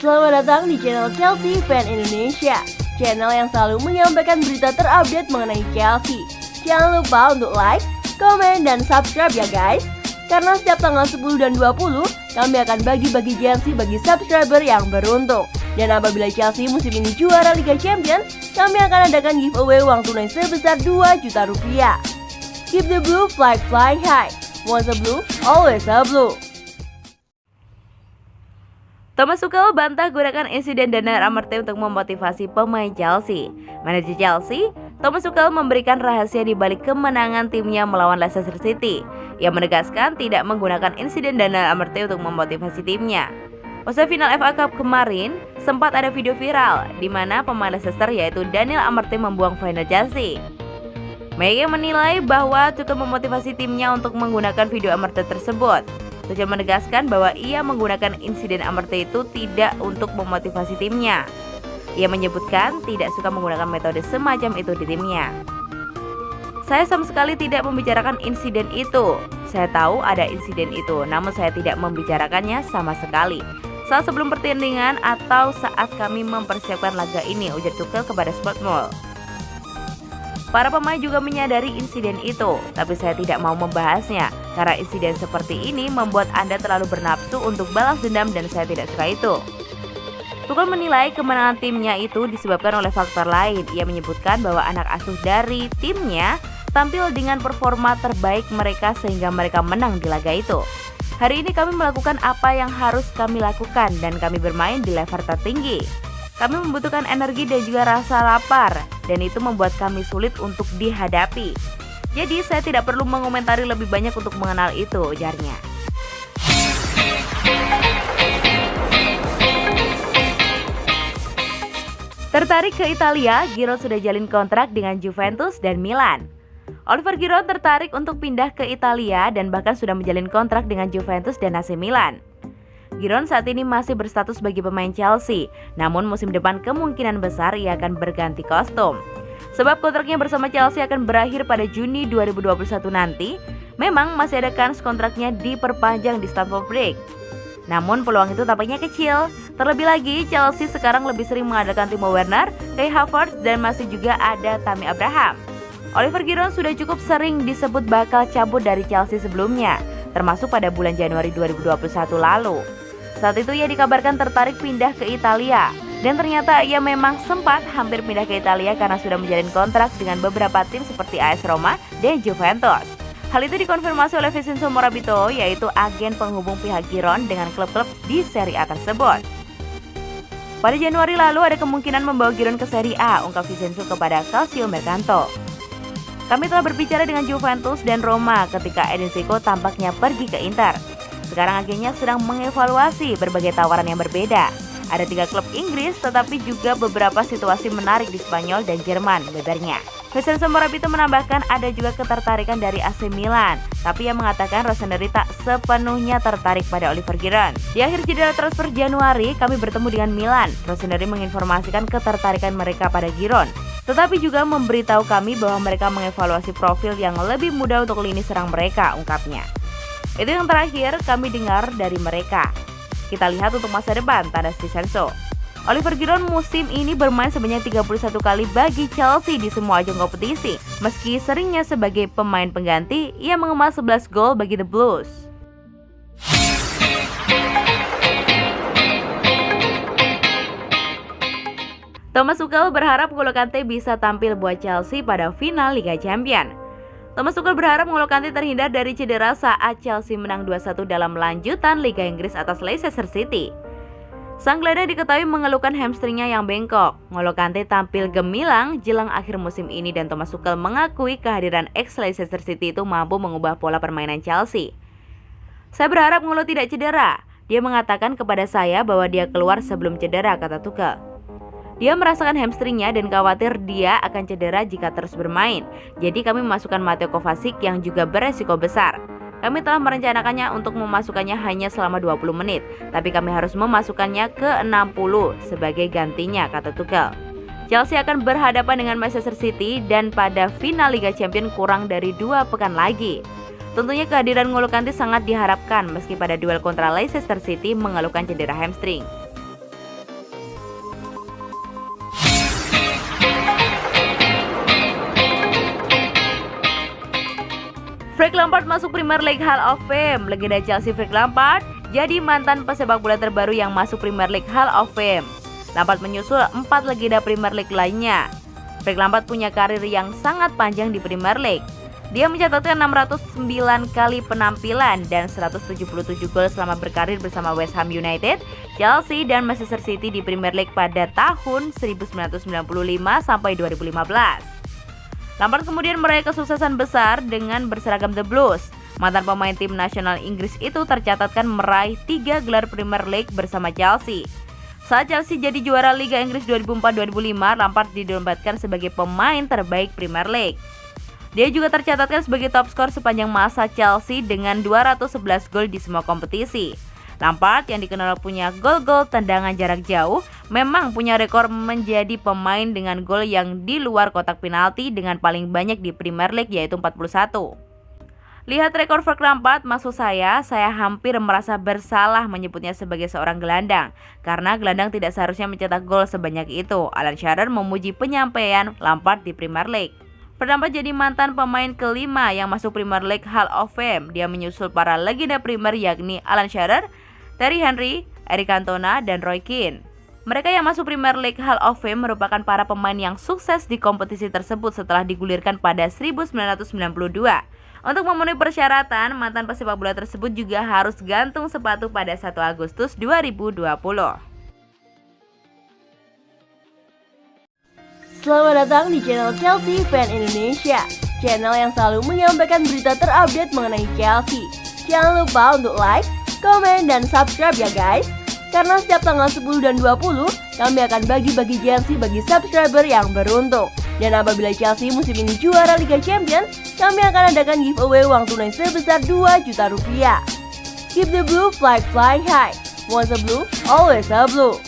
Selamat datang di channel Chelsea Fan Indonesia, channel yang selalu menyampaikan berita terupdate mengenai Chelsea. Jangan lupa untuk like, komen, dan subscribe ya guys. Karena setiap tanggal 10 dan 20, kami akan bagi-bagi jersey bagi subscriber yang beruntung. Dan apabila Chelsea musim ini juara Liga Champions, kami akan adakan giveaway uang tunai sebesar 2 juta rupiah. Keep the blue flag flying high. Once a blue, always a blue. Thomas Tuchel bantah gunakan insiden Daniel Amartey untuk memotivasi pemain Chelsea. Manajer Chelsea, Thomas Tuchel memberikan rahasia di balik kemenangan timnya melawan Leicester City. Ia menegaskan tidak menggunakan insiden Daniel Amartey untuk memotivasi timnya. Usai final FA Cup kemarin, sempat ada video viral di mana pemain Leicester yaitu Daniel Amartey membuang final jersey. Media menilai bahwa Tuchel memotivasi timnya untuk menggunakan video Amartey tersebut. Tuchel menegaskan bahwa ia menggunakan insiden Amartey itu tidak untuk memotivasi timnya. Ia menyebutkan tidak suka menggunakan metode semacam itu di timnya. Saya sama sekali tidak membicarakan insiden itu. Saya tahu ada insiden itu, namun saya tidak membicarakannya sama sekali. Saat sebelum pertandingan atau saat kami mempersiapkan laga ini, ujar Tuchel kepada Sportmall. Para pemain juga menyadari insiden itu, tapi saya tidak mau membahasnya karena insiden seperti ini membuat Anda terlalu bernafsu untuk balas dendam dan saya tidak suka itu. Tuchel menilai kemenangan timnya itu disebabkan oleh faktor lain. Ia menyebutkan bahwa anak asuh dari timnya tampil dengan performa terbaik mereka sehingga mereka menang di laga itu. Hari ini kami melakukan apa yang harus kami lakukan dan kami bermain di level tertinggi. Kami membutuhkan energi dan juga rasa lapar, dan itu membuat kami sulit untuk dihadapi. Jadi saya tidak perlu mengomentari lebih banyak untuk mengenal itu, ujarnya. Tertarik ke Italia, Giroud sudah jalin kontrak dengan Juventus dan Milan. Oliver Giroud tertarik untuk pindah ke Italia dan bahkan sudah menjalin kontrak dengan Juventus dan AC Milan. Giroud saat ini masih berstatus sebagai pemain Chelsea, namun musim depan kemungkinan besar ia akan berganti kostum. Sebab kontraknya bersama Chelsea akan berakhir pada Juni 2021 nanti, memang masih ada kans kontraknya diperpanjang di Stamford Bridge. Namun peluang itu tampaknya kecil. Terlebih lagi, Chelsea sekarang lebih sering mengandalkan Timo Werner, Kai Havertz, dan masih juga ada Tammy Abraham. Oliver Giroud sudah cukup sering disebut bakal cabut dari Chelsea sebelumnya, termasuk pada bulan Januari 2021 lalu. Saat itu ia dikabarkan tertarik pindah ke Italia, dan ternyata ia memang sempat hampir pindah ke Italia karena sudah menjalin kontrak dengan beberapa tim seperti AS Roma dan Juventus. Hal itu dikonfirmasi oleh Vincenzo Morabito, yaitu agen penghubung pihak Giroud dengan klub-klub di Serie A tersebut. Pada Januari lalu ada kemungkinan membawa Giroud ke Serie A, ungkap Vincenzo kepada Calcio Mercato. Kami telah berbicara dengan Juventus dan Roma ketika Edin Dzeko tampaknya pergi ke Inter. Sekarang agennya sedang mengevaluasi berbagai tawaran yang berbeda. Ada 3 klub Inggris, tetapi juga beberapa situasi menarik di Spanyol dan Jerman, bebernya. Vincenzo Morabito menambahkan ada juga ketertarikan dari AC Milan, tapi ia mengatakan Rossoneri tak sepenuhnya tertarik pada Oliver Giroud. Di akhir jeda transfer Januari, kami bertemu dengan Milan. Rossoneri menginformasikan ketertarikan mereka pada Giroud, tetapi juga memberitahu kami bahwa mereka mengevaluasi profil yang lebih mudah untuk lini serang mereka, ungkapnya. Itu yang terakhir kami dengar dari mereka. Kita lihat untuk masa depan, tanda Vincenzo. Oliver Giroud musim ini bermain sebanyak 31 kali bagi Chelsea di semua ajang kompetisi. Meski seringnya sebagai pemain pengganti, ia mengemas 11 gol bagi The Blues. Thomas Tuchel berharap N'Golo Kante bisa tampil buat Chelsea pada final Liga Champions. Thomas Tuchel berharap N'Golo Kante terhindar dari cedera saat Chelsea menang 2-1 dalam lanjutan Liga Inggris atas Leicester City. Sang gelandang diketahui mengeluhkan hamstringnya yang bengkok. N'Golo Kante tampil gemilang jelang akhir musim ini dan Thomas Tuchel mengakui kehadiran ex-Leicester City itu mampu mengubah pola permainan Chelsea. Saya berharap N'Golo tidak cedera. Dia mengatakan kepada saya bahwa dia keluar sebelum cedera, kata Tuchel. Dia merasakan hamstringnya dan khawatir dia akan cedera jika terus bermain. Jadi kami memasukkan Mateo Kovacic yang juga beresiko besar. Kami telah merencanakannya untuk memasukkannya hanya selama 20 menit, tapi kami harus memasukkannya ke 60 sebagai gantinya, kata Tuchel. Chelsea akan berhadapan dengan Manchester City dan pada final Liga Champions kurang dari 2 pekan lagi. Tentunya kehadiran N'Golo Kante sangat diharapkan meski pada duel kontra Leicester City mengeluhkan cedera hamstring. Frank Lampard masuk Premier League Hall of Fame. Legenda Chelsea Frank Lampard jadi mantan pesepak bola terbaru yang masuk Premier League Hall of Fame. Lampard menyusul 4 legenda Premier League lainnya. Frank Lampard punya karir yang sangat panjang di Premier League. Dia mencatatkan 609 kali penampilan dan 177 gol selama berkarir bersama West Ham United, Chelsea, dan Manchester City di Premier League pada tahun 1995 sampai 2015. Lampard kemudian meraih kesuksesan besar dengan berseragam The Blues. Mantan pemain tim nasional Inggris itu tercatatkan meraih 3 gelar Premier League bersama Chelsea. Saat Chelsea jadi juara Liga Inggris 2004-2005, Lampard dinobatkan sebagai pemain terbaik Premier League. Dia juga tercatatkan sebagai top skor sepanjang masa Chelsea dengan 211 gol di semua kompetisi. Lampard yang dikenal punya gol-gol tendangan jarak jauh memang punya rekor menjadi pemain dengan gol yang di luar kotak penalti dengan paling banyak di Premier League yaitu 41. Lihat rekor Frank Lampard, maksud saya hampir merasa bersalah menyebutnya sebagai seorang gelandang karena gelandang tidak seharusnya mencetak gol sebanyak itu. Alan Shearer memuji penyampaian Lampard di Premier League. Lampard jadi mantan pemain kelima yang masuk Premier League Hall of Fame. Dia menyusul para legenda Premier yakni Alan Shearer, Thierry Henry, Eric Cantona, dan Roy Keane. Mereka yang masuk Premier League Hall of Fame merupakan para pemain yang sukses di kompetisi tersebut setelah digulirkan pada 1992. Untuk memenuhi persyaratan, mantan pesepak bola tersebut juga harus gantung sepatu pada 1 Agustus 2020. Selamat datang di channel Chelsea Fan Indonesia, channel yang selalu menyampaikan berita terupdate mengenai Chelsea. Jangan lupa untuk like, komen, dan subscribe ya guys. Karena setiap tanggal 10 dan 20, kami akan bagi-bagi jersey bagi subscriber yang beruntung. Dan apabila Chelsea musim ini juara Liga Champions, kami akan adakan giveaway uang tunai sebesar 2 juta rupiah. Keep the blue flag flying high. Once a blue, always a blue.